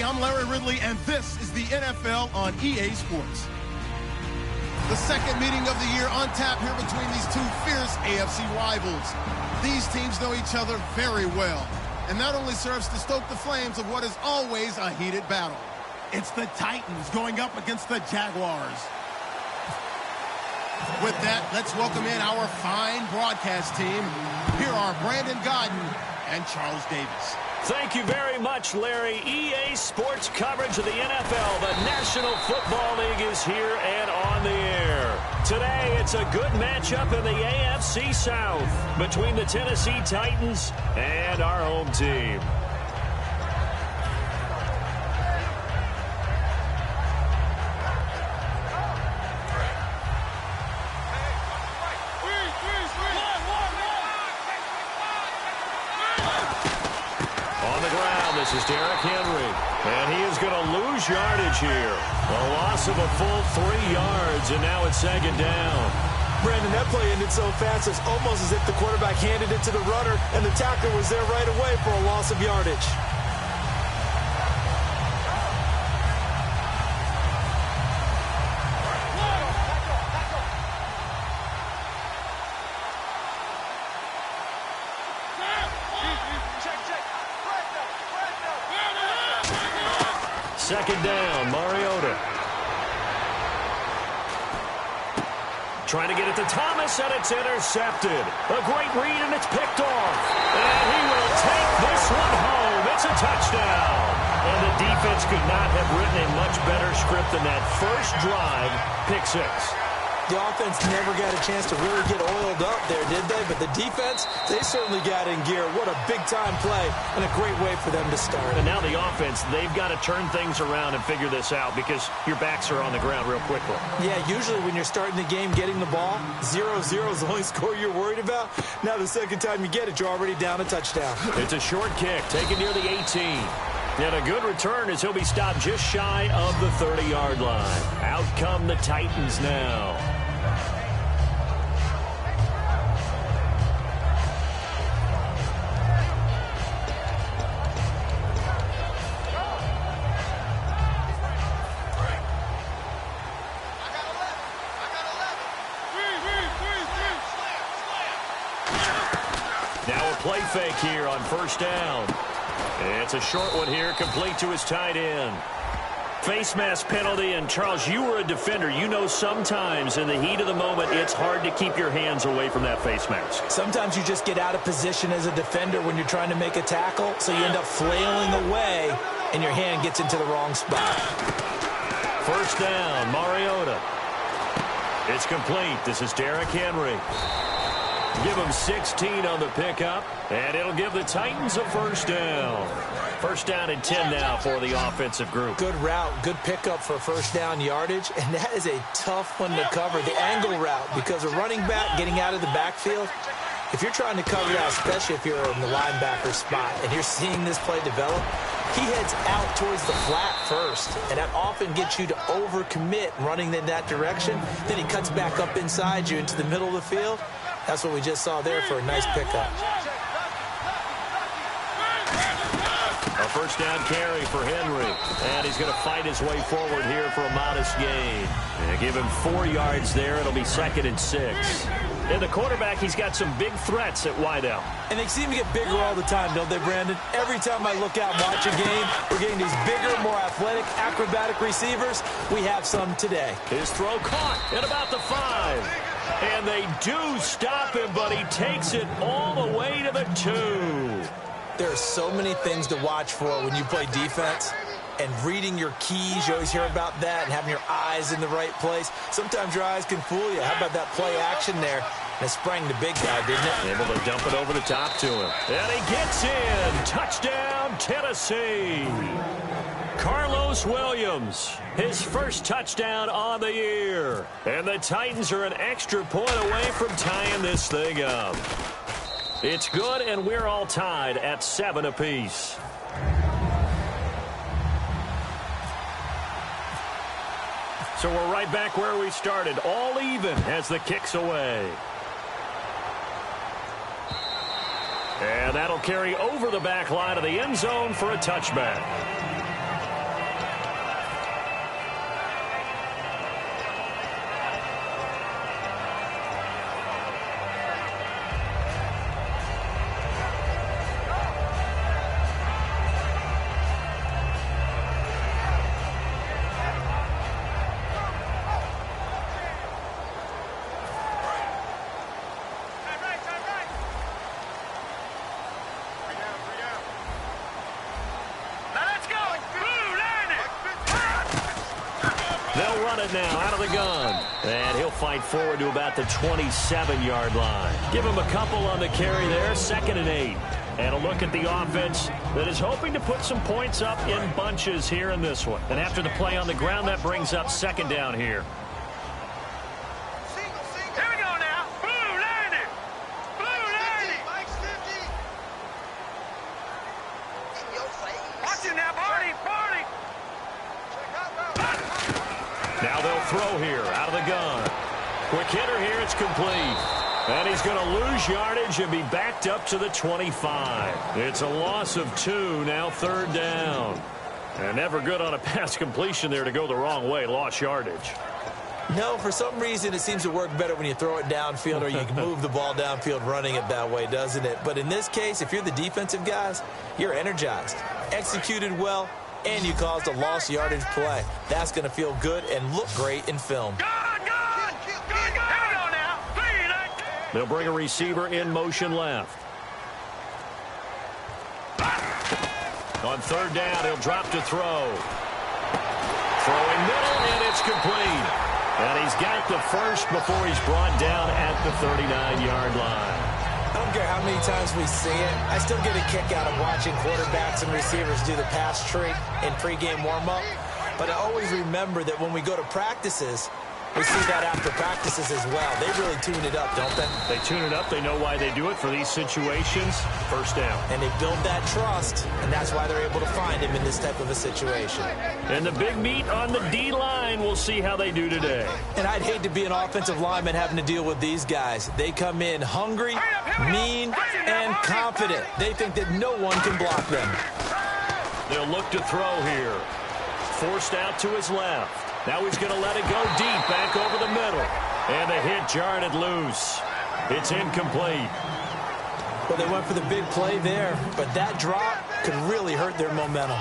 Hey, I'm Larry Ridley, and this is the NFL on EA Sports. The second meeting of the year on tap here between these two fierce AFC rivals. These teams know each other very well, and that only serves to stoke the flames of what is always a heated battle. It's the Titans going up against the Jaguars. With that, let's welcome in our fine broadcast team. Here are Brandon Godden and Charles Davis. Thank you very much, Larry. EA Sports coverage of the NFL. The National Football League is here and on the air. Today, it's a good matchup in the AFC South between the Tennessee Titans and our home team. This is Derrick Henry, and he is going to lose yardage here. A loss of a full 3 yards, and now it's second down. Brandon, that play ended so fast, it's almost as if the quarterback handed it to the runner, and the tackler was there right away for a loss of yardage. Second down, Mariota. Trying to get it to Thomas, and it's intercepted. A great read, and it's picked off. And he will take this one home. It's a touchdown. And the defense could not have written a much better script than that first drive, pick six. The offense never got a chance to really get oiled up there, did they? But the defense, they certainly got in gear. What a big-time play and a great way for them to start. And now the offense, they've got to turn things around and figure this out because your backs are on the ground real quickly. Yeah, usually when you're starting the game getting the ball, 0-0 is the only score you're worried about. Now the second time you get it, you're already down a touchdown. It's a short kick, taken near the 18. And a good return as he'll be stopped just shy of the 30-yard line. Out come the Titans now. Now a play fake here on first down. It's a short one here, complete to his tight end. Face mask penalty, and Charles, you were a defender. You know sometimes in the heat of the moment, it's hard to keep your hands away from that face mask. Sometimes you just get out of position as a defender when you're trying to make a tackle, so you end up flailing away, and your hand gets into the wrong spot. First down, Mariota. It's complete. This is Derrick Henry. Give him 16 on the pickup, and it'll give the Titans a first down. First down and 10 now for the offensive group. Good route, good pickup for first down yardage, and that is a tough one to cover, the angle route, because a running back getting out of the backfield, if you're trying to cover that, especially if you're in the linebacker spot, and you're seeing this play develop, he heads out towards the flat first, and that often gets you to overcommit running in that direction. Then he cuts back up inside you into the middle of the field. That's what we just saw there for a nice pickup. A first down carry for Henry. And he's going to fight his way forward here for a modest gain. And give him 4 yards there. It'll be second and 6. And the quarterback, he's got some big threats at wideout. And they seem to get bigger all the time, don't they, Brandon? Every time I look out and watch a game, we're getting these bigger, more athletic, acrobatic receivers. We have some today. His throw caught at about the 5. And they do stop him, but he takes it all the way to the 2. There are so many things to watch for when you play defense. And reading your keys, you always hear about that, and having your eyes in the right place. Sometimes your eyes can fool you. How about that play action there? And it sprang the big guy, didn't it? Able to dump it over the top to him. And he gets in. Touchdown, Tennessee. Carlos Williams, his first touchdown on the year. And the Titans are an extra point away from tying this thing up. It's good, and we're all tied at 7 apiece. So we're right back where we started, all even as the kick's away. And that'll carry over the back line of the end zone for a touchback. They'll run it now out of the gun. And he'll fight forward to about the 27-yard line. Give him a couple on the carry there, 2nd and 8. And a look at the offense that is hoping to put some points up in bunches here in this one. And after the play on the ground, that brings up 2nd down here. Here we go now. Blue landing. Blue landing. Watch it now, Barney. Barney. Now they'll throw here out of the gun. Quick hitter here. It's complete. And he's going to lose yardage and be backed up to the 25. It's a loss of 2, now 3rd down. And never good on a pass completion there to go the wrong way. Lost yardage. No, for some reason it seems to work better when you throw it downfield or you can move the ball downfield running it that way, doesn't it? But in this case, if you're the defensive guys, you're energized, executed well, and you caused a lost yardage play. That's going to feel good and look great in film. They'll bring a receiver in motion left. On 3rd down, he'll drop to throw. Throwing middle, and it's complete. And he's got the first before he's brought down at the 39-yard line. I don't care how many times we see it. I still get a kick out of watching quarterbacks and receivers do the pass tree in pregame warm-up. But I always remember that when we go to practices, we see that after practices as well. They really tune it up, don't they? They tune it up. They know why they do it for these situations. 1st down. And they build that trust, and that's why they're able to find him in this type of a situation. And the big meat on the D-line, we'll see how they do today. And I'd hate to be an offensive lineman having to deal with these guys. They come in hungry, mean, and confident. They think that no one can block them. They'll look to throw here. Forced out to his left. Now he's going to let it go deep, back over the middle. And the hit jarred it loose. It's incomplete. Well, they went for the big play there, but that drop could really hurt their momentum.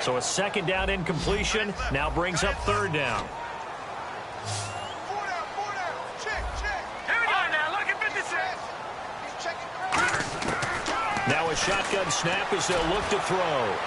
So a 2nd down incompletion now brings up 3rd down. Now a shotgun snap as they'll look to throw.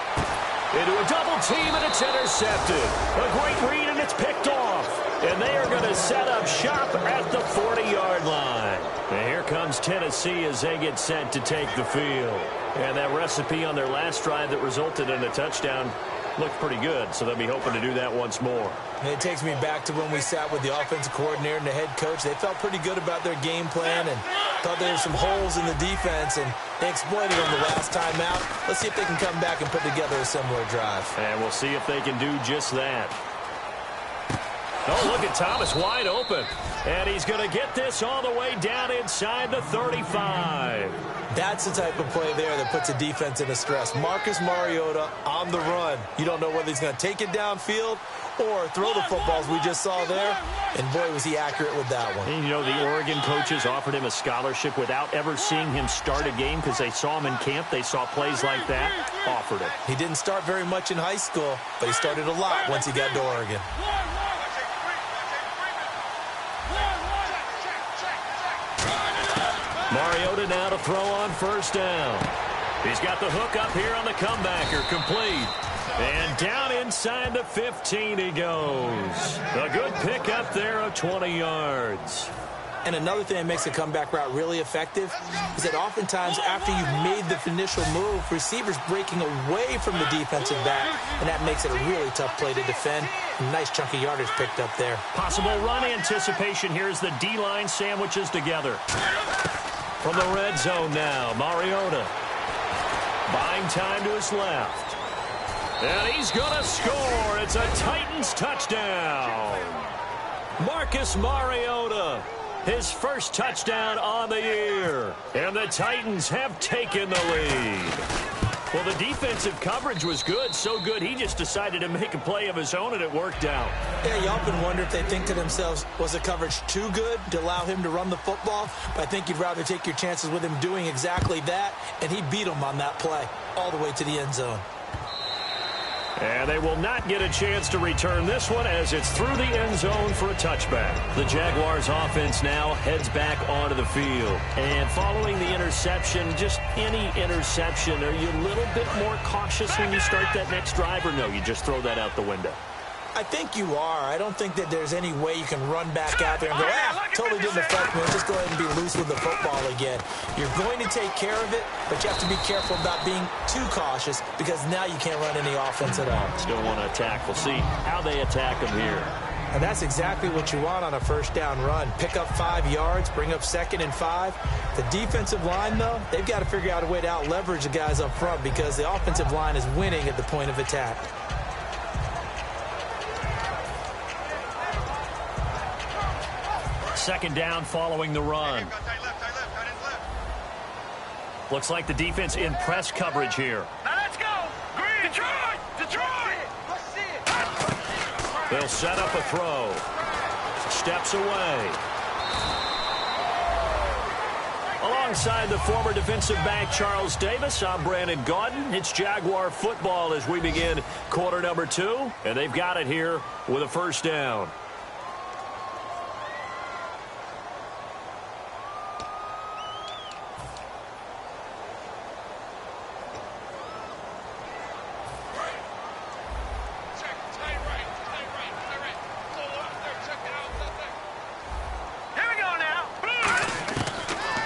Into a double team, and it's intercepted. A great read, and it's picked off. And they are going to set up shop at the 40-yard line. And here comes Tennessee as they get set to take the field. And that recipe on their last drive that resulted in a touchdown looked pretty good, so they'll be hoping to do that once more. And it takes me back to when we sat with the offensive coordinator and the head coach. They felt pretty good about their game plan and thought there were some holes in the defense, and they exploited them the last time out. Let's see if they can come back and put together a similar drive. And we'll see if they can do just that. Oh, look at Thomas wide open. And he's going to get this all the way down inside the 35. That's the type of play there that puts a defense in a stress. Marcus Mariota on the run. You don't know whether he's going to take it downfield or throw the footballs we just saw there. And, boy, was he accurate with that one. And, you know, the Oregon coaches offered him a scholarship without ever seeing him start a game because they saw him in camp. They saw plays like that, offered it. He didn't start very much in high school, but he started a lot once he got to Oregon. Mariota now to throw on 1st down. He's got the hook up here on the comebacker, complete. And down inside the 15 he goes. A good pick up there of 20 yards. And another thing that makes a comeback route really effective is that oftentimes after you've made the initial move, receivers breaking away from the defensive back, and that makes it a really tough play to defend. Nice chunky yardage picked up there. Possible run anticipation here as the D-line sandwiches together. From the red zone now, Mariota. Buying time to his left. And he's going to score. It's a Titans touchdown. Marcus Mariota, his first touchdown on the year. And the Titans have taken the lead. Well, the defensive coverage was good, so good he just decided to make a play of his own, and it worked out. Yeah, you often wonder if they think to themselves, was the coverage too good to allow him to run the football? But I think you'd rather take your chances with him doing exactly that, and he beat him on that play all the way to the end zone. And they will not get a chance to return this one as it's through the end zone for a touchback. The Jaguars offense now heads back onto the field. And following the interception, just any interception, are you a little bit more cautious when you start that next drive, or no, you just throw that out the window? I think you are. I don't think that there's any way you can run back out there and go, totally didn't affect me. Just go ahead and be loose with the football again. You're going to take care of it, but you have to be careful about being too cautious because now you can't run any offense at all. Still want to attack. We'll see how they attack them here. And that's exactly what you want on a first down run. Pick up 5 yards, bring up 2nd and 5. The defensive line, though, they've got to figure out a way to out-leverage the guys up front because the offensive line is winning at the point of attack. Second down following the run. Looks like the defense in press coverage here. Now let's go. Green. Detroit. They'll set up a throw. Steps away. Alongside the former defensive back Charles Davis, I'm Brandon Gaudin. It's Jaguar football as we begin quarter number 2. And they've got it here with a first down.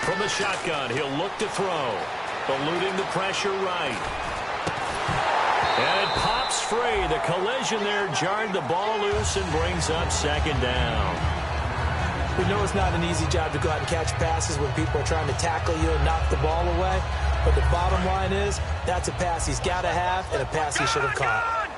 From the shotgun, he'll look to throw. Eluding the pressure right. And it pops free. The collision there jarred the ball loose and brings up second down. We know it's not an easy job to go out and catch passes when people are trying to tackle you and knock the ball away. But the bottom line is, that's a pass he's got to have and a pass he should have caught.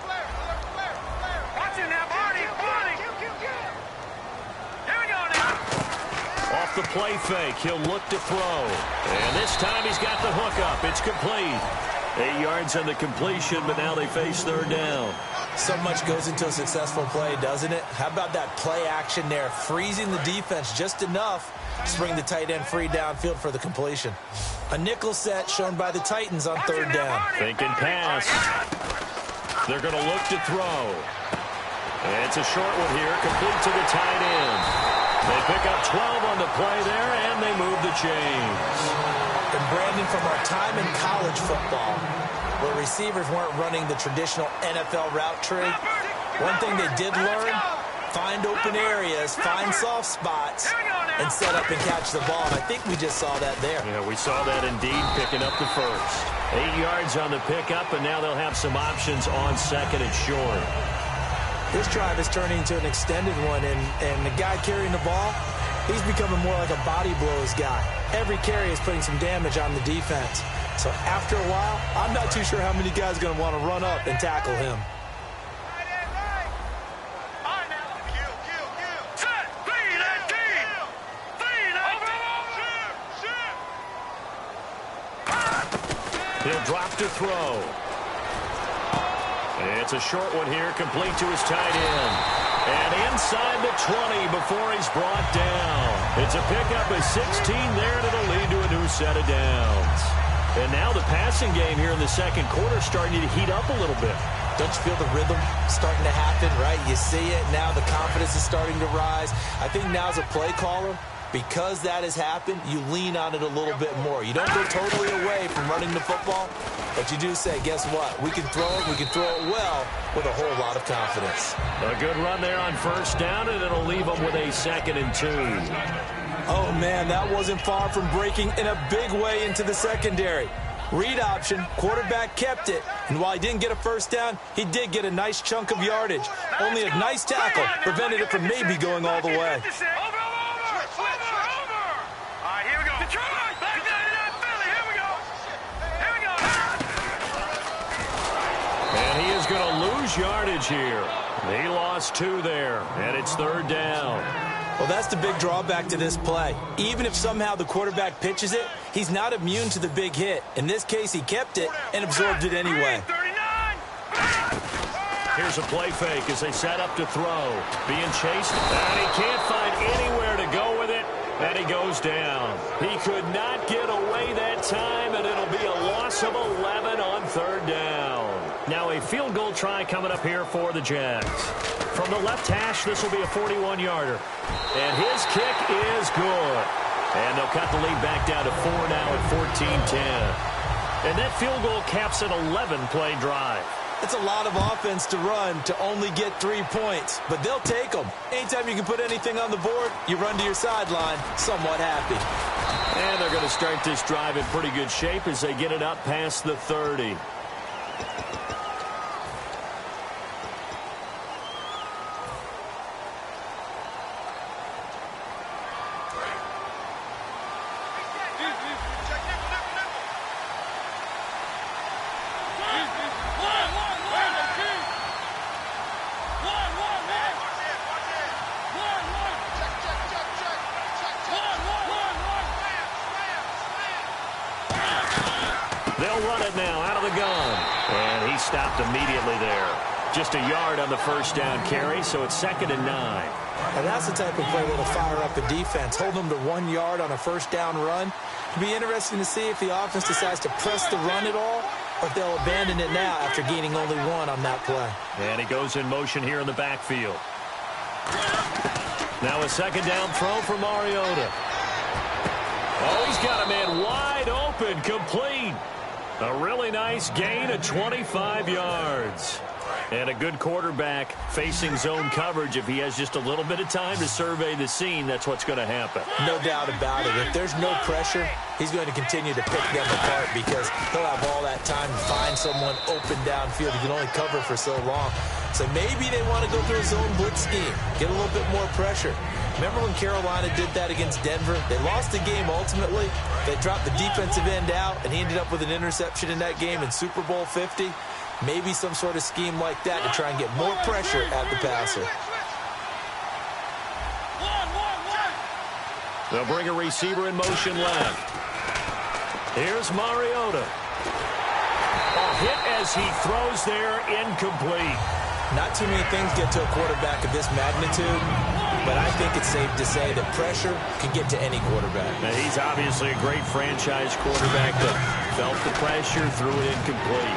Off the play fake, he'll look to throw. And this time he's got the hook up. It's complete. 8 yards on the completion, but now they face third down. So much goes into a successful play, doesn't it? How about that play action there, freezing the defense just enough to bring the tight end free downfield for the completion. A nickel set shown by the Titans on third down. Thinking pass. They're going to look to throw. And it's a short one here, complete to the tight end. They pick up 12 on the play there, and they move the chains. And Brandon, from our time in college football, where receivers weren't running the traditional NFL route tree, one thing they did learn, find open areas, find soft spots, and set up and catch the ball. And I think we just saw that there. Yeah, we saw that indeed, picking up the first. 8 yards on the pickup, and now they'll have some options on second and short. This drive is turning into an extended one, and the guy carrying the ball, he's becoming more like a body blows guy. Every carry is putting some damage on the defense. So after a while, I'm not too sure how many guys are going to want to run up and tackle him. He'll drop to throw. It's a short one here, complete to his tight end. And inside the 20 before he's brought down. It's a pickup of 16 there, and it'll lead to a new set of downs. And now the passing game here in the second quarter starting to heat up a little bit. Don't you feel the rhythm starting to happen, right? You see it, now the confidence is starting to rise. I think now as a play caller, because that has happened, you lean on it a little bit more. You don't go totally away from running the football, but you do say, guess what? We can throw it well with a whole lot of confidence. A good run there on first down, and it'll leave them with a 2nd and 2. Oh, man, that wasn't far from breaking in a big way into the secondary. Read option, quarterback kept it, and while he didn't get a first down, he did get a nice chunk of yardage. Only a nice tackle prevented it from maybe going all the way. And he is going to lose yardage here. He lost 2 there, and it's third down. Well, that's the big drawback to this play. Even if somehow the quarterback pitches it, he's not immune to the big hit. In this case, he kept it and absorbed it anyway. Here's a play fake as they set up to throw. Being chased, and he can't find anywhere to go with it, and he goes down. He could not get away that time, and it'll be a loss of 11 on third down. Now a field goal try coming up here for the Jags. From the left hash, this will be a 41-yarder. And his kick is good. And they'll cut the lead back down to 4 now at 14-10. And that field goal caps an 11-play drive. It's a lot of offense to run to only get 3 points, but they'll take them. Anytime you can put anything on the board, you run to your sideline somewhat happy. And they're going to start this drive in pretty good shape as they get it up past the 30. They'll run it now out of the gun. And he stopped immediately there. Just a yard on the first down carry, so it's 2nd and 9. And that's the type of play that'll fire up a defense. Hold them to 1 yard on a first down run. It'll be interesting to see if the offense decides to press the run at all, or if they'll abandon it now after gaining only 1 on that play. And he goes in motion here in the backfield. Now a 2nd down throw for Mariota. Oh, he's got a man wide open, complete. A really nice gain of 25 yards. And a good quarterback facing zone coverage. If he has just a little bit of time to survey the scene, that's what's going to happen. No doubt about it. If there's no pressure, he's going to continue to pick them apart because he'll have all that time to find someone open downfield. He can only cover for so long. So maybe they want to go through a zone blitz scheme, get a little bit more pressure. Remember when Carolina did that against Denver? They lost the game ultimately. They dropped the defensive end out, and he ended up with an interception in that game in Super Bowl 50. Maybe some sort of scheme like that to try and get more pressure at the passer. They'll bring a receiver in motion left. Here's Mariota. A hit as he throws there, incomplete. Not too many things get to a quarterback of this magnitude, but I think it's safe to say that pressure can get to any quarterback. Now, he's obviously a great franchise quarterback that felt the pressure, threw it incomplete.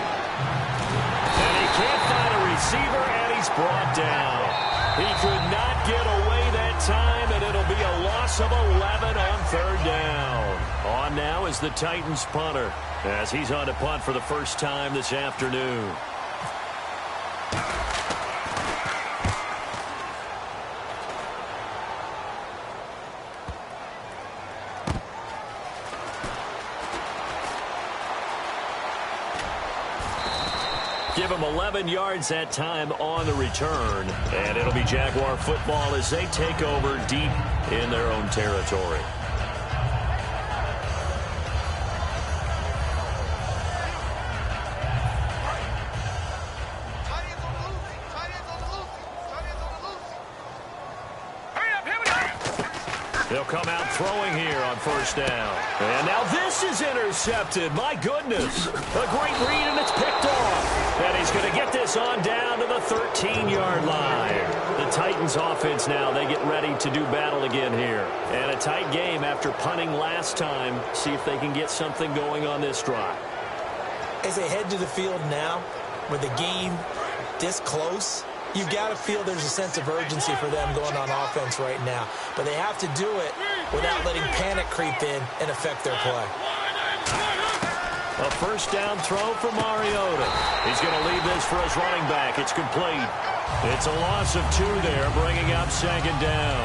And he can't find a receiver, and he's brought down. He could not get away that time, and it'll be a loss of 11 on 3rd down. On now is the Titans punter, as he's on to punt for the first time this afternoon. Give them 11 yards that time on the return. And it'll be Jaguar football as they take over deep in their own territory. They'll come out throwing here on 1st down. And now this is intercepted. My goodness. A great read, and it's picked off. And he's going to get this on down to the 13-yard line. The Titans offense now, they get ready to do battle again here. And a tight game after punting last time. See if they can get something going on this drive. As they head to the field now, with the game this close, you've got to feel there's a sense of urgency for them going on offense right now. But they have to do it without letting panic creep in and affect their play. A 1st down throw for Mariota. He's going to leave this for his running back. It's complete. It's a loss of 2 there, bringing up 2nd down.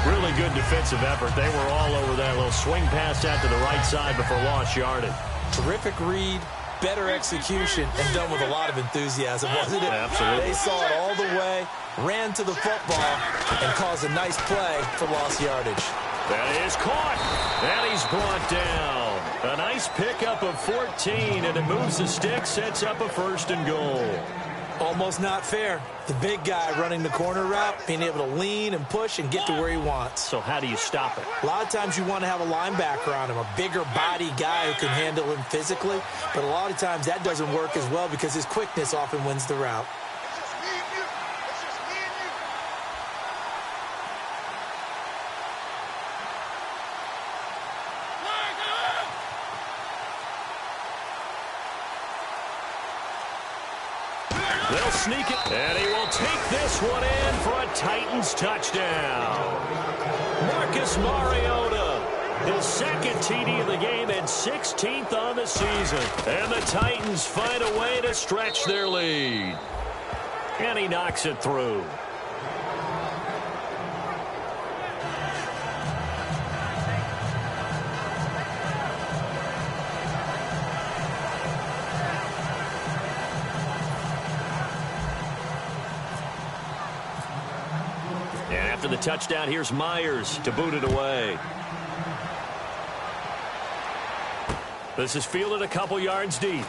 Really good defensive effort. They were all over that little swing pass out to the right side before lost yardage. Terrific read. Better execution, and done with a lot of enthusiasm, wasn't it? Absolutely. They saw it all the way, ran to the football, and caused a nice play for lost yardage. That is caught, and he's brought down. A nice pickup of 14, and it moves the stick, sets up a 1st and goal. Almost not fair. The big guy running the corner route, being able to lean and push and get to where he wants. So how do you stop it? A lot of times you want to have a linebacker on him, a bigger body guy who can handle him physically. But a lot of times that doesn't work as well because his quickness often wins the route. They'll sneak it, and he will take this one in for a Titans touchdown. Marcus Mariota, his second TD of the game and 16th on the season. And the Titans find a way to stretch their lead. And he knocks it through. And after the touchdown, here's Myers to boot it away. This is fielded a couple yards deep.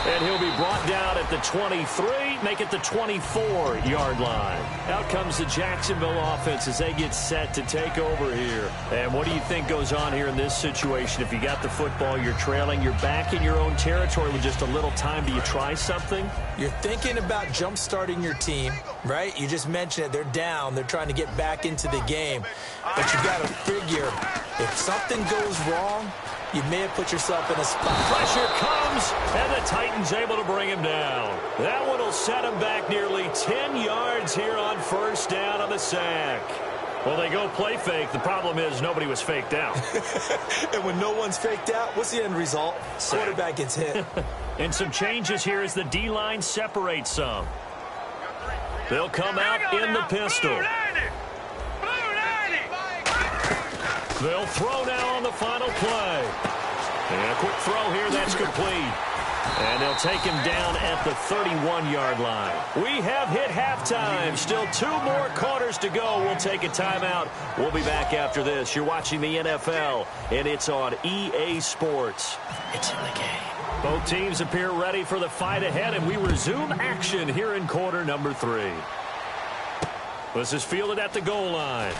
And he'll be brought down at the 23, make it the 24-yard line. Out comes the Jacksonville offense as they get set to take over here. And what do you think goes on here in this situation? If you got the football, you're trailing, you're back in your own territory with just a little time. Do you try something? You're thinking about jump-starting your team, right? You just mentioned it. They're down. They're trying to get back into the game. But you got to figure, if something goes wrong, you may have put yourself in a spot. Pressure comes, and the Titans able to bring him down. That one will set him back nearly 10 yards here on first down on the sack. Well, they go play fake. The problem is nobody was faked out. And when no one's faked out, what's the end result? Quarterback gets hit. And some changes here as the D-line separates some. They'll come out in the pistol. They'll throw now on the final play. And a quick throw here, that's complete. And they'll take him down at the 31-yard line. We have hit halftime. Still 2 more quarters to go. We'll take a timeout. We'll be back after this. You're watching the NFL, and it's on EA Sports. It's in the game. Both teams appear ready for the fight ahead, and we resume action here in quarter number 3. This is fielded at the goal line.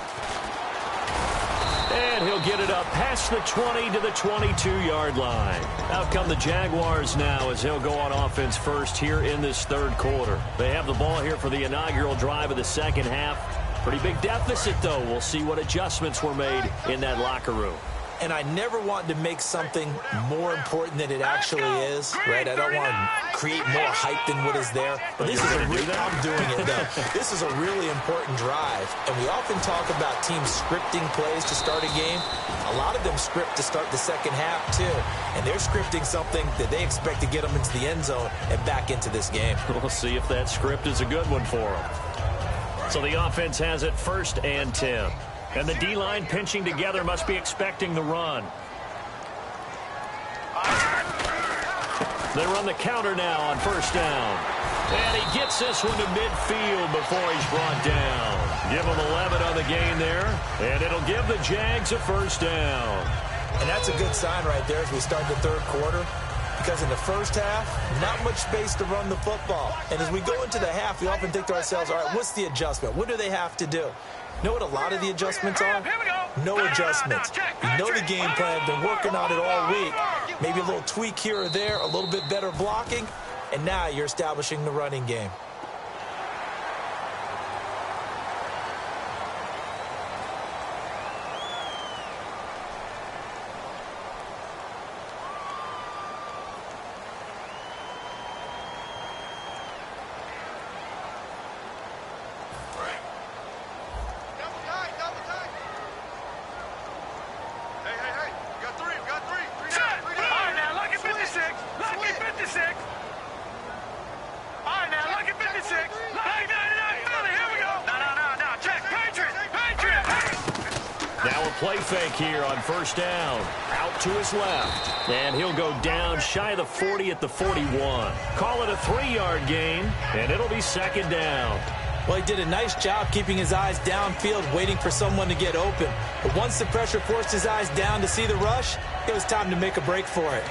And he'll get it up past the 20 to the 22-yard line. Out come the Jaguars now as they'll go on offense first here in this third quarter. They have the ball here for the inaugural drive of the second half. Pretty big deficit, though. We'll see what adjustments were made in that locker room. And I never want to make something more important than it actually is, right? I don't want to create more hype than what is there. But this is I'm doing it, though. This is a really important drive. And we often talk about teams scripting plays to start a game. A lot of them script to start the second half, too. And they're scripting something that they expect to get them into the end zone and back into this game. We'll see if that script is a good one for them. So the offense has it 1st and 10. And the D-line pinching together must be expecting the run. They run the counter now on first down. And he gets this one to midfield before he's brought down. Give him 11 on the gain there. And it'll give the Jags a first down. And that's a good sign right there as we start the third quarter. Because in the first half, not much space to run the football. And as we go into the half, we often think to ourselves, all right, what's the adjustment? What do they have to do? You know what a lot of the adjustments are? No adjustments. You know the game plan, been working on it all week. Maybe a little tweak here or there, a little bit better blocking, and now you're establishing the running game. Play fake here on first down. Out to his left. And he'll go down shy of the 40 at the 41. Call it a 3-yard gain, and it'll be second down. Well, he did a nice job keeping his eyes downfield, waiting for someone to get open. But once the pressure forced his eyes down to see the rush, it was time to make a break for it.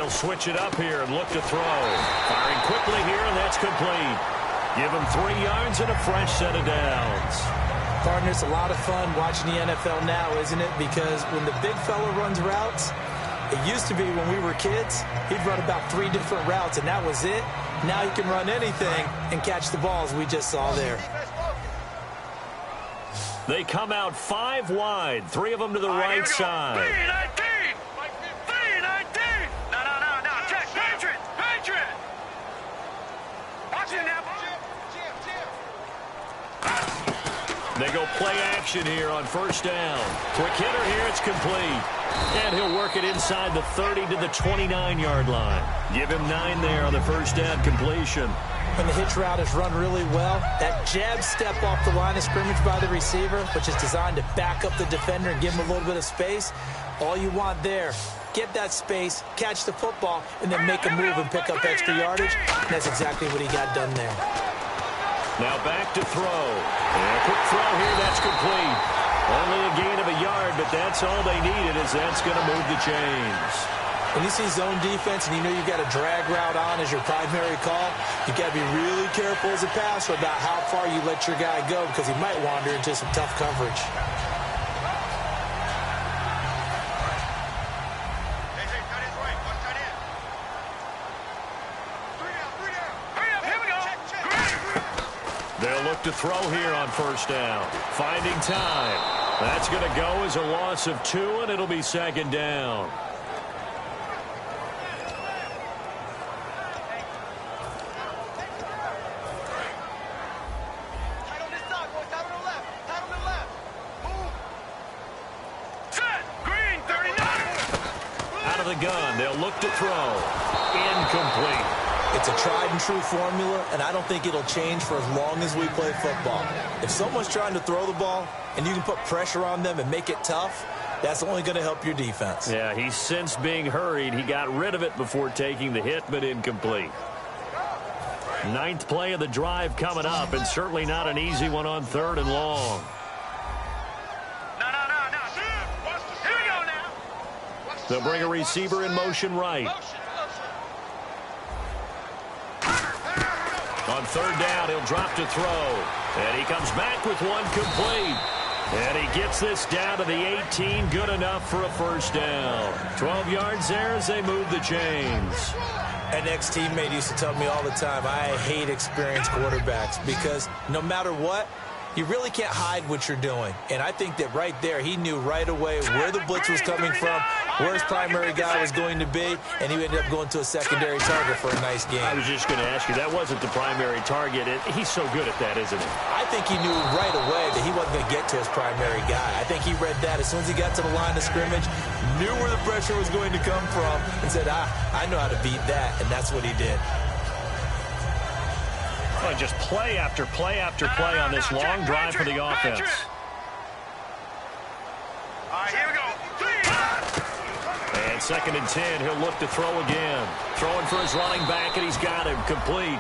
Switch it up here and look to throw. Firing quickly here, and that's complete. Give him 3 yards and a fresh set of downs. Partner, it's a lot of fun watching the NFL now, isn't it? Because when the big fella runs routes, it used to be when we were kids, he'd run about 3 different routes, and that was it. Now he can run anything and catch the balls we just saw there. They come out 5 wide, 3 of them to the right side. 319! 319! No. Check. Patriot! Watch it now. They go play action here on first down. Quick hitter here, it's complete. And he'll work it inside the 30 to the 29-yard line. Give him 9 there on the first down completion. When the hitch route is run really well, that jab step off the line of scrimmage by the receiver, which is designed to back up the defender and give him a little bit of space, all you want there, get that space, catch the football, and then make a move and pick up extra yardage. And that's exactly what he got done there. Now back to throw. And a quick throw here, that's complete. Only a gain of a yard, but that's all they needed, as that's going to move the chains. When you see zone defense and you know you've got a drag route on as your primary call, you've got to be really careful as a passer about how far you let your guy go, because he might wander into some tough coverage. They'll look to throw here on first down. Finding time. That's going to go as a loss of 2, and it'll be second down. Out of the gun, they'll look to throw. Incomplete. It's a tried-and-true formula, and I don't think it'll change for as long as we play football. If someone's trying to throw the ball and you can put pressure on them and make it tough, that's only going to help your defense. Yeah, he's since being hurried. He got rid of it before taking the hit, but incomplete. 9th play of the drive coming up, and certainly not an easy one on 3rd and long. No. Here we go now. They'll bring a receiver in motion right. On 3rd down, he'll drop to throw. And he comes back with one complete. And he gets this down to the 18, good enough for a first down. 12 yards there as they move the chains. An ex-teammate used to tell me all the time, I hate experienced quarterbacks, because no matter what, you really can't hide what you're doing. And I think that right there, he knew right away where the blitz was coming from, where his primary guy was going to be, and he ended up going to a secondary target for a nice game. I was just going to ask you, that wasn't the primary target. He's so good at that, isn't he? I think he knew right away that he wasn't going to get to his primary guy. I think he read that as soon as he got to the line of scrimmage, knew where the pressure was going to come from, and said, I know how to beat that, and that's what he did. Well, just play after play after play on this long drive for the offense. All right, here we go. And 2nd and 10, he'll look to throw again. Throwing for his running back, and he's got him complete.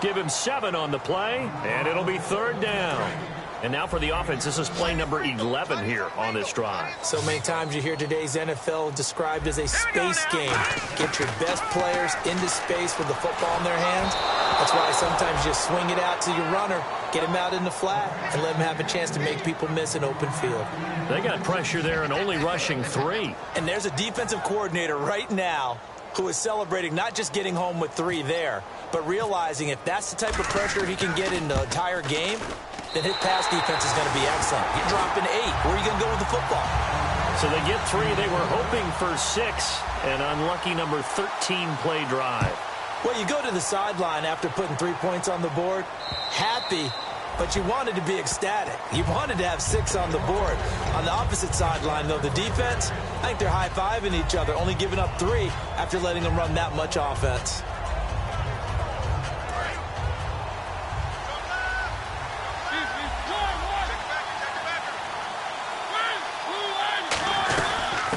Give him 7 on the play, and it'll be 3rd down. And now for the offense, this is play number 11 here on this drive. So many times you hear today's NFL described as a space game. Get your best players into space with the football in their hands. That's why sometimes you swing it out to your runner, get him out in the flat, and let him have a chance to make people miss an open field. They got pressure there and only rushing 3. And there's a defensive coordinator right now who is celebrating not just getting home with 3 there, but realizing if that's the type of pressure he can get in the entire game, then his pass defense is going to be excellent. You're dropping 8. Where are you going to go with the football? So they get 3. They were hoping for 6. An unlucky number 13 play drive. Well, you go to the sideline after putting 3 points on the board, happy, but you wanted to be ecstatic. You wanted to have 6 on the board. On the opposite sideline, though, the defense, I think they're high-fiving each other, only giving up 3 after letting them run that much offense.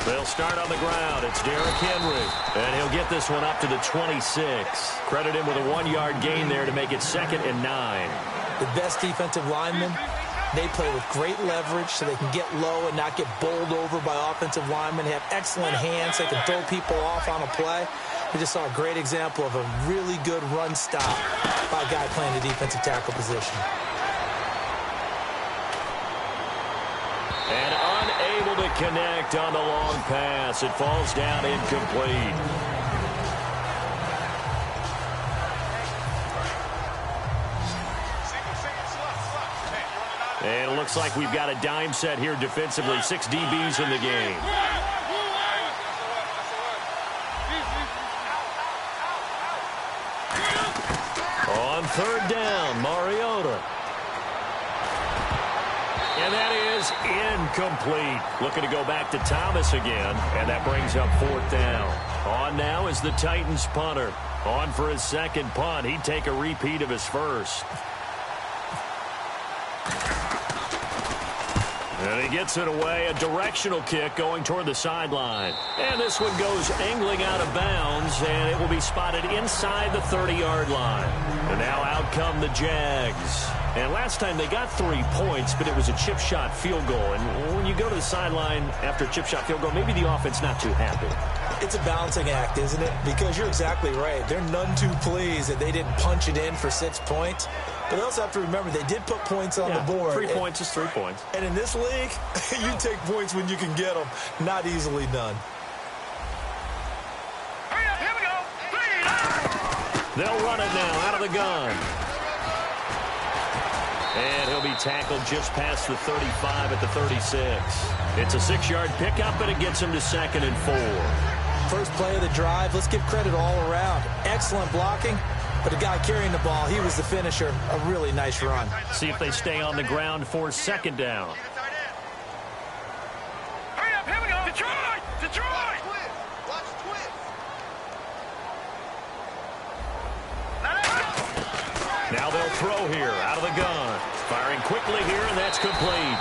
They'll start on the ground. It's Derrick Henry. And he'll get this one up to the 26. Credit him with a 1-yard gain there to make it 2nd and 9. The best defensive linemen, they play with great leverage so they can get low and not get bowled over by offensive linemen. They have excellent hands. They can throw people off on a play. We just saw a great example of a really good run stop by a guy playing the defensive tackle position. And unable to connect on the long pass. It falls down incomplete. And it looks like we've got a dime set here defensively. 6 DBs in the game. On third down, Mariota. And that is incomplete. Looking to go back to Thomas again, and that brings up 4th down. On now is the Titans punter. On for his second punt. He'd take a repeat of his first. And he gets it away, a directional kick going toward the sideline. And this one goes angling out of bounds, and it will be spotted inside the 30-yard line. And now out come the Jags. And last time they got 3 points, but it was a chip shot field goal. And when you go to the sideline after a chip shot field goal, maybe the offense not too happy. It's a balancing act, isn't it? Because you're exactly right. They're none too pleased that they didn't punch it in for 6 points. But they also have to remember they did put points on the board. 3 points is 3 points. And in this league, you take points when you can get them. Not easily done. Here we go. They'll run it now out of the gun. And he'll be tackled just past the 35 at the 36. It's a 6-yard pickup, but it gets him to 2nd and 4. First play of the drive, let's give credit all around. Excellent blocking. But the guy carrying the ball, he was the finisher. A really nice run. See if they stay on the ground for 2nd down. Hurry up, here we go. Detroit! Detroit! Watch twist. Now they'll throw here out of the gun. Firing quickly here, and that's complete.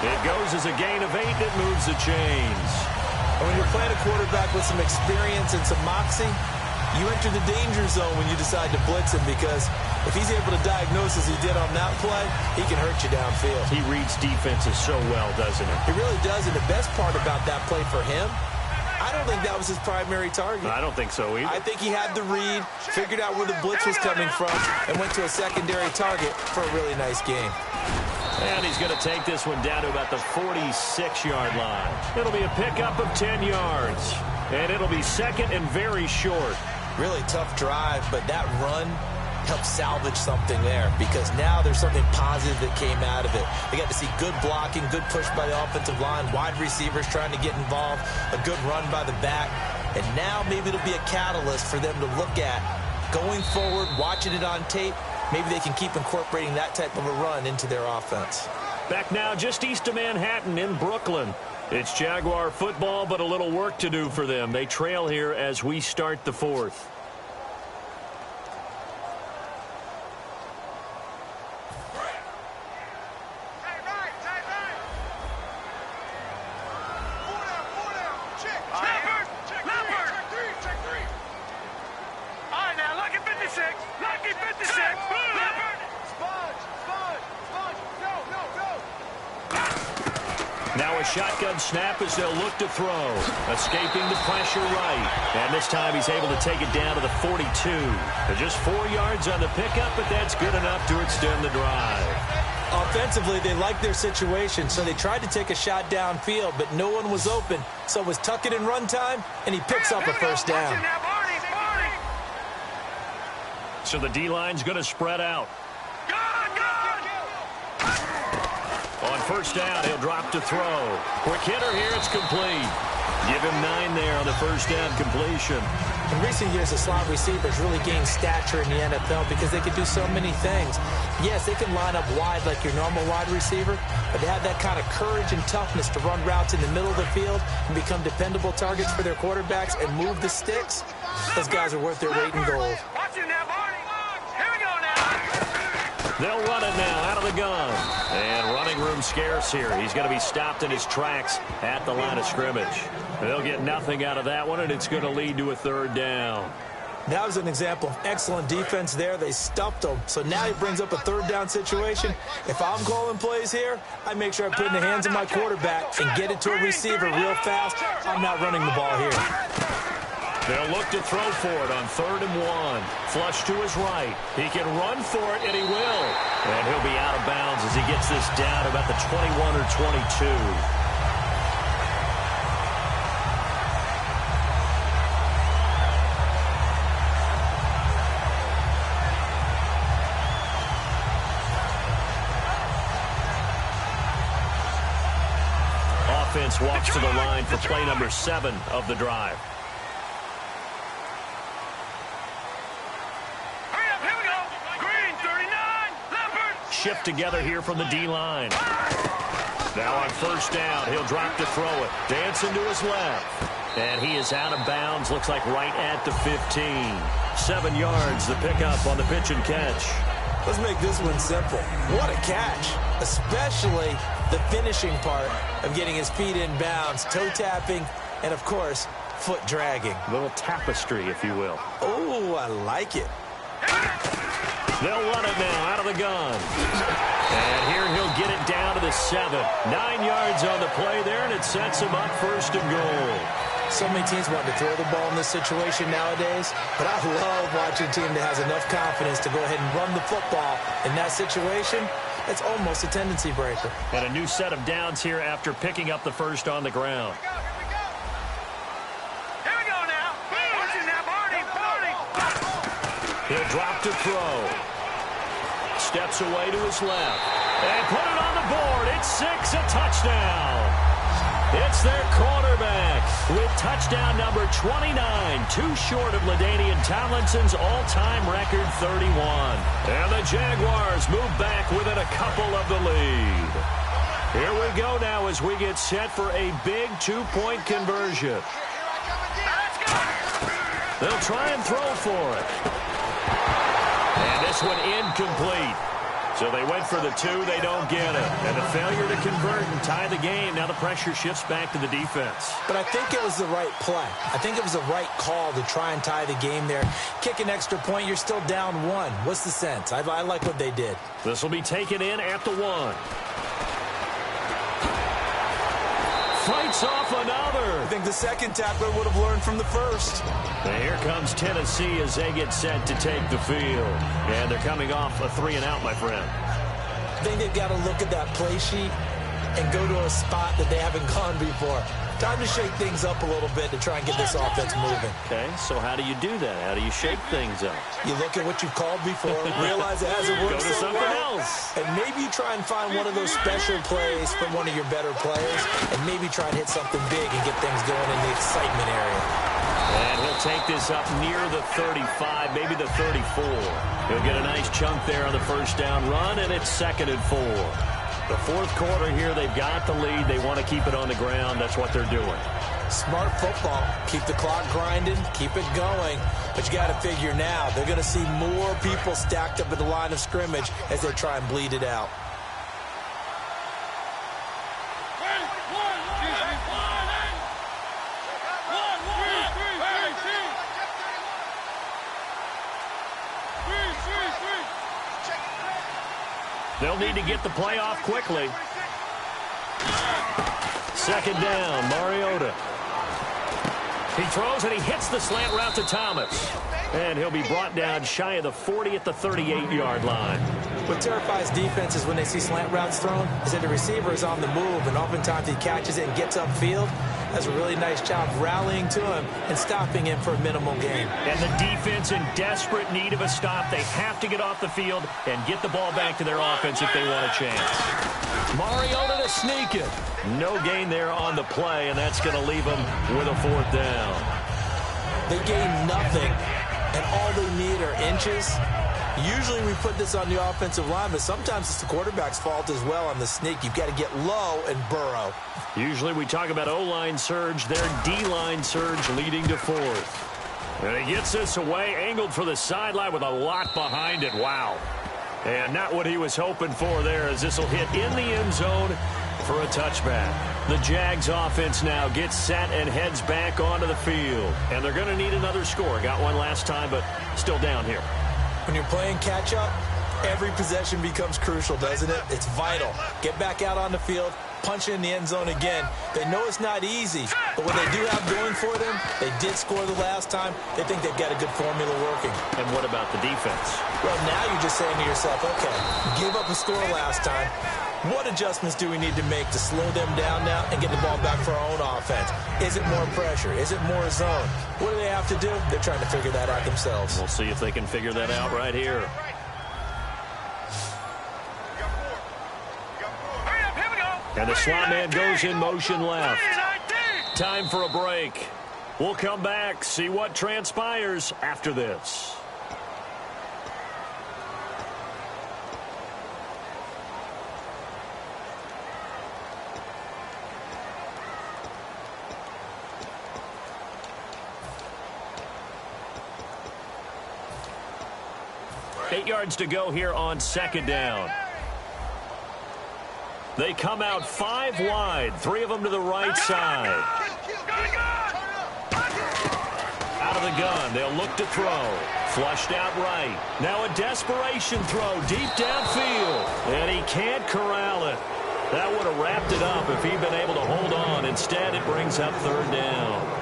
It goes as a gain of 8, and it moves the chains. And when you're playing a quarterback with some experience and some moxie, you enter the danger zone when you decide to blitz him, because if he's able to diagnose as he did on that play, he can hurt you downfield. He reads defenses so well, doesn't he? He really does, and the best part about that play for him, I don't think that was his primary target. I don't think so either. I think he had the read, figured out where the blitz was coming from, and went to a secondary target for a really nice game. And he's going to take this one down to about the 46-yard line. It'll be a pickup of 10 yards, and it'll be 2nd and very short. Really tough drive, but that run helped salvage something there, because now there's something positive that came out of it. They got to see good blocking, good push by the offensive line, wide receivers trying to get involved, a good run by the back, and now maybe it'll be a catalyst for them to look at going forward, watching it on tape. Maybe they can keep incorporating that type of a run into their offense. Back now just east of Manhattan in Brooklyn. It's Jaguar football, but a little work to do for them. They trail here as we start the 4th. Now a shotgun snap as they'll look to throw. Escaping the pressure right. And this time he's able to take it down to the 42. Just 4 yards on the pickup, but that's good enough to extend the drive. Offensively, they liked their situation, so they tried to take a shot downfield, but no one was open. So it was tuck it in run time, and he picks up a first down. So the D-line's going to spread out. On first down, he'll drop to throw. Quick hitter here, it's complete. Give him 9 there on the first down completion. In recent years, the slot receivers really gained stature in the NFL because they could do so many things. Yes, they can line up wide like your normal wide receiver, but they have that kind of courage and toughness to run routes in the middle of the field and become dependable targets for their quarterbacks and move the sticks. Those guys are worth their weight in gold. They'll run it now out of the gun. And running room scarce here. He's going to be stopped in his tracks at the line of scrimmage. They'll get nothing out of that one, and it's going to lead to a 3rd down. That was an example of excellent defense there. They stuffed him. So now he brings up a 3rd down situation. If I'm calling plays here, I make sure I put it in the hands of my quarterback and get it to a receiver real fast. I'm not running the ball here. They'll look to throw for it on 3rd and 1. Flush to his right. He can run for it, and he will. And he'll be out of bounds as he gets this down about the 21 or 22. Offense walks to the line for play number 7 of the drive. Hurry up, here we go. Green, 39, Leopard. Shift together here from the D-line. Now on 1st down, he'll drop to throw it. Dancing to his left. And he is out of bounds, looks like right at the 15. 7 yards, the pickup on the pitch and catch. Let's make this one simple. What a catch, especially the finishing part of getting his feet in bounds, toe tapping, and of course, foot dragging. A little tapestry, if you will. Oh, I like it. They'll run it now out of the gun. And here he'll get it down to the 7. 9 yards on the play there, and it sets him up 1st and goal. So many teams want to throw the ball in this situation nowadays, but I love watching a team that has enough confidence to go ahead and run the football. In that situation, it's almost a tendency breaker. And a new set of downs here after picking up the 1st on the ground. Here we go now. Push it now, Barney, Barney. He'll drop to throw. Steps away to his left. And put it on the board. It's 6, a touchdown. It's their quarterback with touchdown number 29, too short of LaDainian Tomlinson's all-time record 31. And the Jaguars move back within a couple of the lead. Here we go now as we get set for a big 2-point conversion. They'll try and throw for it. And this one incomplete. So they went for the 2, they don't get it. And a failure to convert and tie the game. Now the pressure shifts back to the defense. But I think it was the right play. I think it was the right call to try and tie the game there. Kick an extra point, you're still down 1. What's the sense? I like what they did. This will be taken in at the 1. Fights off another. I think the second tackler would have learned from the first. And here comes Tennessee as they get set to take the field. And they're coming off a 3-and-out, my friend. I think they've got to look at that play sheet and go to a spot that they haven't gone before. Time to shake things up a little bit to try and get this offense moving. Okay, so how do you do that? How do you shake things up? You look at what you've called before, realize it hasn't worked Go to so something well, else. and maybe you try and find one of those special plays from one of your better players, and maybe try and hit something big and get things going in the excitement area. And he'll take this up near the 35, maybe the 34. He'll get a nice chunk there on the 1st down run, and it's 2nd and 4. The 4th quarter here, they've got the lead. They want to keep it on the ground. That's what they're doing. Smart football. Keep the clock grinding. Keep it going. But you got to figure now, they're going to see more people stacked up at the line of scrimmage as they try and bleed it out. They'll need to get the play off quickly. 2nd down, Mariota. He throws and he hits the slant route to Thomas. And he'll be brought down shy of the 40 at the 38-yard line. What terrifies defenses when they see slant routes thrown is that the receiver is on the move, and oftentimes he catches it and gets upfield. Does a really nice job rallying to him and stopping him for a minimal gain. And the defense in desperate need of a stop. They have to get off the field and get the ball back to their offense if they want a chance. Mariota to sneak it. No gain there on the play, and that's going to leave them with a 4th down. They gain nothing, and all they need are inches. Usually we put this on the offensive line, but sometimes it's the quarterback's fault as well on the sneak. You've got to get low and burrow. Usually we talk about O-line surge, their D-line surge leading to 4th. And he gets this away, angled for the sideline with a lot behind it. Wow. And not what he was hoping for there, as this will hit in the end zone for a touchback. The Jags offense now gets set and heads back onto the field. And they're going to need another score. Got one last time, but still down here. When you're playing catch-up, every possession becomes crucial, doesn't it? It's vital. Get back out on the field, punching in the end zone again. They know it's not easy, but what they do have going for them, they did score the last time. They think they've got a good formula working. And what about the defense? Well, now you're just saying to yourself, okay, we gave up a score last time. What adjustments do we need to make to slow them down now and get the ball back for our own offense? Is it more pressure? Is it more zone? What do they have to do? They're trying to figure that out themselves. We'll see if they can figure that out right here. And the slot man goes in motion left. Time for a break. We'll come back, see what transpires after this. Eight yards to go here on second down. They come out 5 wide, 3 of them to the right side. Out of the gun, they'll look to throw. Flushed out right. Now a desperation throw deep downfield. And he can't corral it. That would have wrapped it up if he'd been able to hold on. Instead, it brings up third down.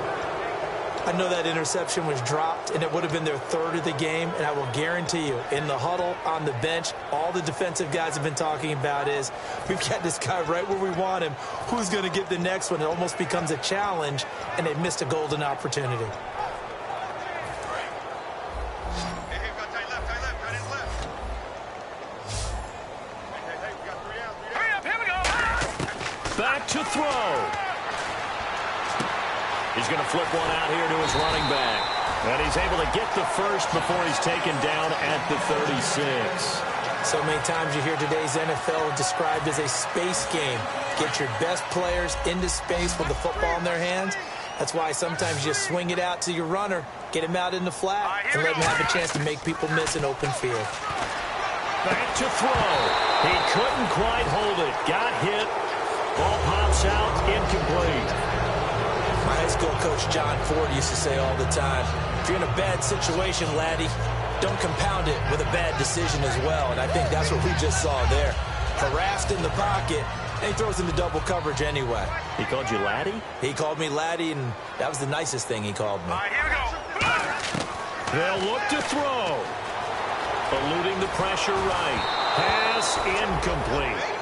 I know that interception was dropped, and it would have been their third of the game, and I will guarantee you, in the huddle, on the bench, all the defensive guys have been talking about is, we've got this guy right where we want him. Who's going to get the next one? It almost becomes a challenge, and they've missed a golden opportunity. Back to throw. He's going to flip one out here to his running back. And he's able to get the first before he's taken down at the 36. So many times you hear today's NFL described as a space game. Get your best players into space with the football in their hands. That's why sometimes you just swing it out to your runner, get him out in the flat, and let him have a chance to make people miss an open field. Back to throw. He couldn't quite hold it. Got hit. Ball pops out, incomplete. My high school coach, John Ford, used to say all the time, if you're in a bad situation, laddie, don't compound it with a bad decision as well. And I think that's what we just saw there. Harassed in the pocket, and he throws into double coverage anyway. He called you laddie? He called me laddie, and that was the nicest thing he called me. All right, here we go. They'll look to throw. Eluding the pressure right. Pass incomplete.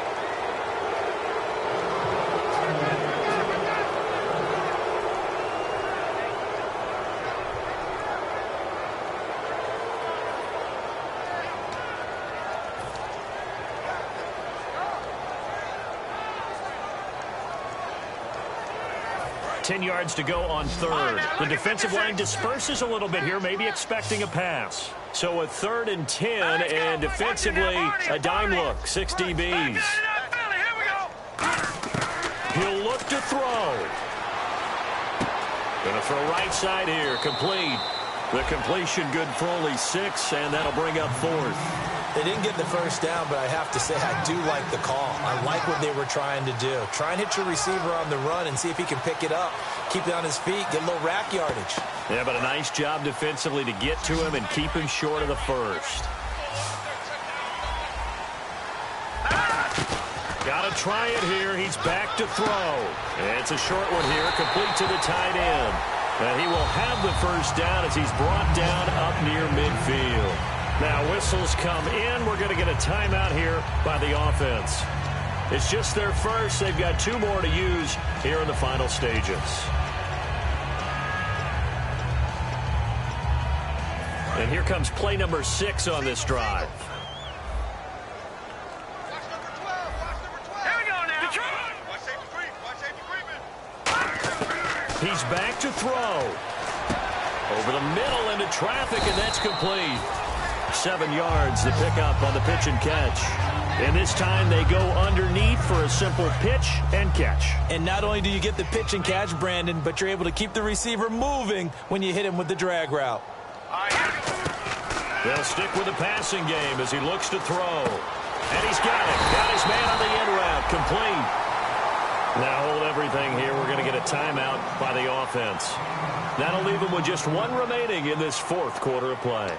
Ten yards to go on third. The defensive line disperses a little bit here, maybe expecting a pass. So a 3rd and 10, and defensively, a dime look, 6 DBs. He'll look to throw. Gonna throw right side here, complete. The completion good for only 6, and that'll bring up 4th. They didn't get the first down, but I have to say I do like the call. I like what they were trying to do. Try and hit your receiver on the run and see if he can pick it up, keep it on his feet, get a little rack yardage. Yeah, but a nice job defensively to get to him and keep him short of the first. Got to try it here. He's back to throw. It's a short one here, complete to the tight end. And he will have the first down as he's brought down up near midfield. Now whistles come in. We're going to get a timeout here by the offense. It's just their first. They've got 2 more to use here in the final stages. And here comes play number 6 on this drive. He's back to throw. Over the middle into traffic, and that's complete. 7 yards, the pickup on the pitch and catch. And this time they go underneath for a simple pitch and catch. And not only do you get the pitch and catch, Brandon, but you're able to keep the receiver moving when you hit him with the drag route. They'll stick with the passing game as he looks to throw. And he's got it. Got his man on the end route. Complete. Now hold everything here. We're going to get a timeout by the offense. That'll leave them with just 1 remaining in this 4th quarter of play.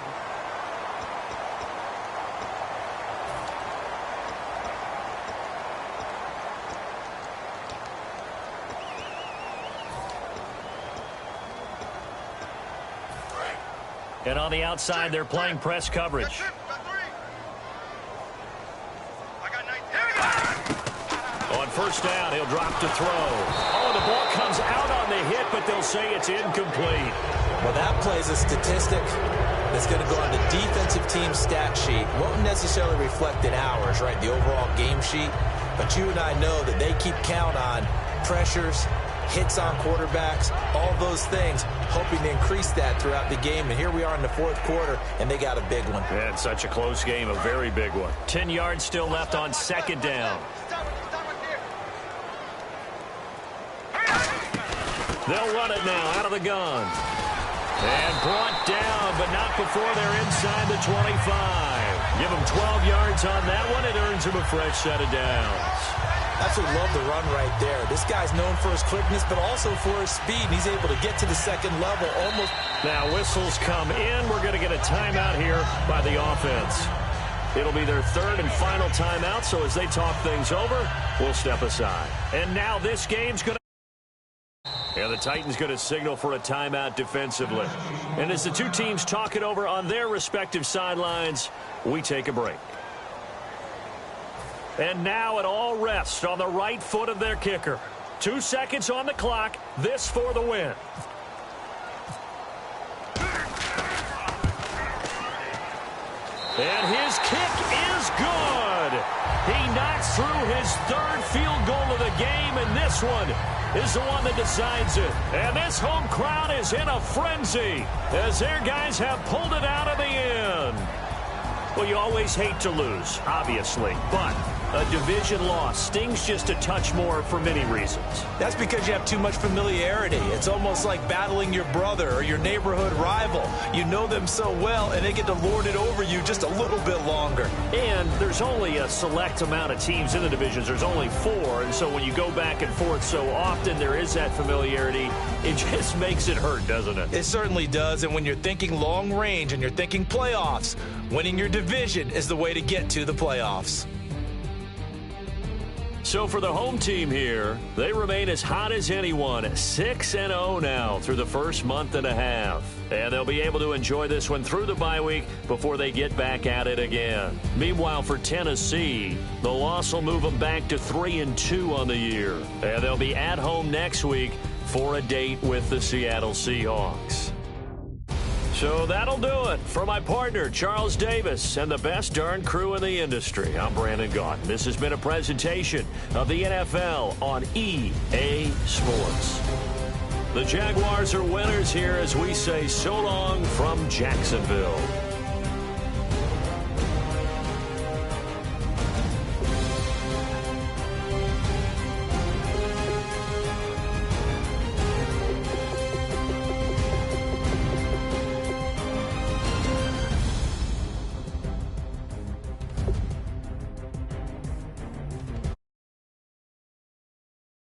And on the outside, they're playing press coverage. On first down, he'll drop to throw. Oh, the ball comes out on the hit, but they'll say it's incomplete. Well, that plays a statistic that's going to go on the defensive team stat sheet. Won't necessarily reflect in ours, right, the overall game sheet. But you and I know that they keep count on pressures, hits on quarterbacks, all those things, hoping to increase that throughout the game. And here we are in the fourth quarter, and they got a big one. Yeah, it's such a close game, a very big one. 10 yards still left on second down. They'll run it now out of the gun. And brought down, but not before they're inside the 25. Give them 12 yards on that one. It earns them a fresh set of downs. Absolutely love the run right there. This guy's known for his quickness, but also for his speed. And he's able to get to the second level almost. Now whistles come in. We're going to get a timeout here by the offense. It'll be their third and final timeout, so as they talk things over, we'll step aside. And now this game's going to... And the Titans going to signal for a timeout defensively. And as the two teams talk it over on their respective sidelines, we take a break. And now it all rests on the right foot of their kicker. 2 seconds on the clock. This for the win. And his kick is good. He knocks through his third field goal of the game, and this one is the one that decides it. And this home crowd is in a frenzy as their guys have pulled it out of the end. Well, you always hate to lose, obviously, but a division loss stings just a touch more for many reasons. That's because you have too much familiarity. It's almost like battling your brother or your neighborhood rival. You know them so well, and they get to lord it over you just a little bit longer. And there's only a select amount of teams in the divisions. There's only 4, and so when you go back and forth so often, there is that familiarity. It just makes it hurt, doesn't it? It certainly does, and when you're thinking long range and you're thinking playoffs, winning your division is the way to get to the playoffs. So for the home team here, they remain as hot as anyone, 6-0 now through the first month and a half. And they'll be able to enjoy this one through the bye week before they get back at it again. Meanwhile, for Tennessee, the loss will move them back to 3-2 on the year. And they'll be at home next week for a date with the Seattle Seahawks. So that'll do it. For my partner, Charles Davis, and the best darn crew in the industry, I'm Brandon Gaudin. This has been a presentation of the NFL on EA Sports. The Jaguars are winners here as we say so long from Jacksonville.